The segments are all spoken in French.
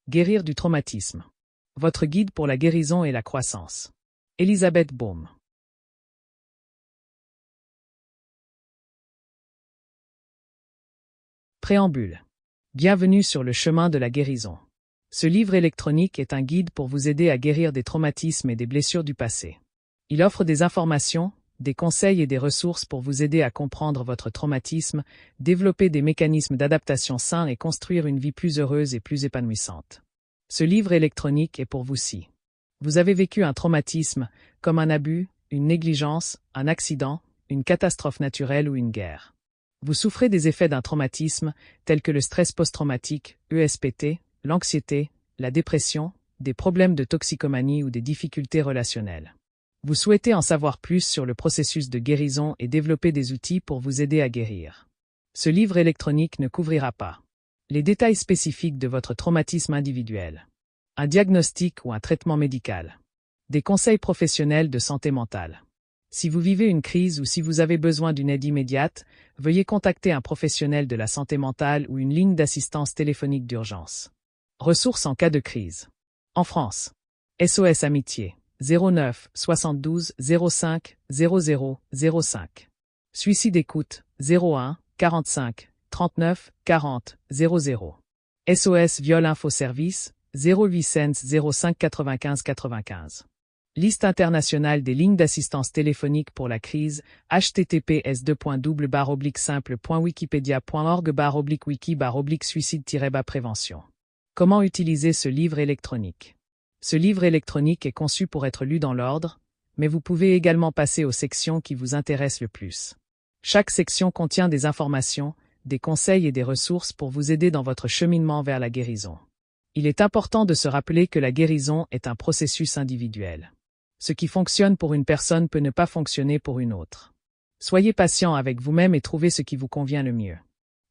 Guérir du traumatisme. Votre guide pour la guérison et la croissance. Elisabeth Baum. Préambule. Bienvenue sur le chemin de la guérison. Ce livre électronique est un guide pour vous aider à guérir des traumatismes et des blessures du passé. Il offre des informations, des conseils et des ressources pour vous aider à comprendre votre traumatisme, développer des mécanismes d'adaptation sains et construire une vie plus heureuse et plus épanouissante. Ce livre électronique est pour vous si vous avez vécu un traumatisme, comme un abus, une négligence, un accident, une catastrophe naturelle ou une guerre. Vous souffrez des effets d'un traumatisme, tels que le stress post-traumatique, ESPT, l'anxiété, la dépression, des problèmes de toxicomanie ou des difficultés relationnelles. Vous souhaitez en savoir plus sur le processus de guérison et développer des outils pour vous aider à guérir. Ce livre électronique ne couvrira pas les détails spécifiques de votre traumatisme individuel, un diagnostic ou un traitement médical, des conseils professionnels de santé mentale. Si vous vivez une crise ou si vous avez besoin d'une aide immédiate, veuillez contacter un professionnel de la santé mentale ou une ligne d'assistance téléphonique d'urgence. Ressources en cas de crise. En France. SOS Amitié. 09 72 05 00 05. Suicide écoute. 01 45 39 40 00. SOS Viol Info Service. 0800 05 95 95. Liste internationale des lignes d'assistance téléphonique pour la crise, https://simple.wikipédia.org/wiki/suicide-prévention. Comment utiliser ce livre électronique? Ce livre électronique est conçu pour être lu dans l'ordre, mais vous pouvez également passer aux sections qui vous intéressent le plus. Chaque section contient des informations, des conseils et des ressources pour vous aider dans votre cheminement vers la guérison. Il est important de se rappeler que la guérison est un processus individuel. Ce qui fonctionne pour une personne peut ne pas fonctionner pour une autre. Soyez patient avec vous-même et trouvez ce qui vous convient le mieux.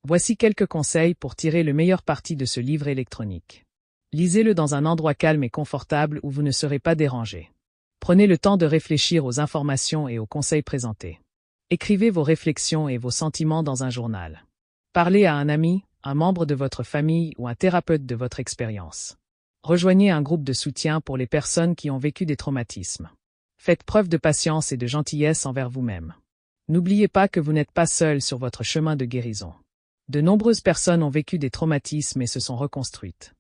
Voici quelques conseils pour tirer le meilleur parti de ce livre électronique. Lisez-le dans un endroit calme et confortable où vous ne serez pas dérangé. Prenez le temps de réfléchir aux informations et aux conseils présentés. Écrivez vos réflexions et vos sentiments dans un journal. Parlez à un ami, un membre de votre famille ou un thérapeute de votre expérience. Rejoignez un groupe de soutien pour les personnes qui ont vécu des traumatismes. Faites preuve de patience et de gentillesse envers vous-même. N'oubliez pas que vous n'êtes pas seul sur votre chemin de guérison. De nombreuses personnes ont vécu des traumatismes et se sont reconstruites.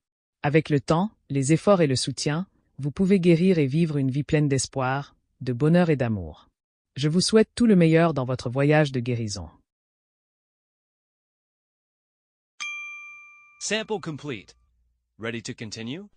Avec le temps, les efforts et le soutien, vous pouvez guérir et vivre une vie pleine d'espoir, de bonheur et d'amour. Je vous souhaite tout le meilleur dans votre voyage de guérison. Sample complete. Ready to continue?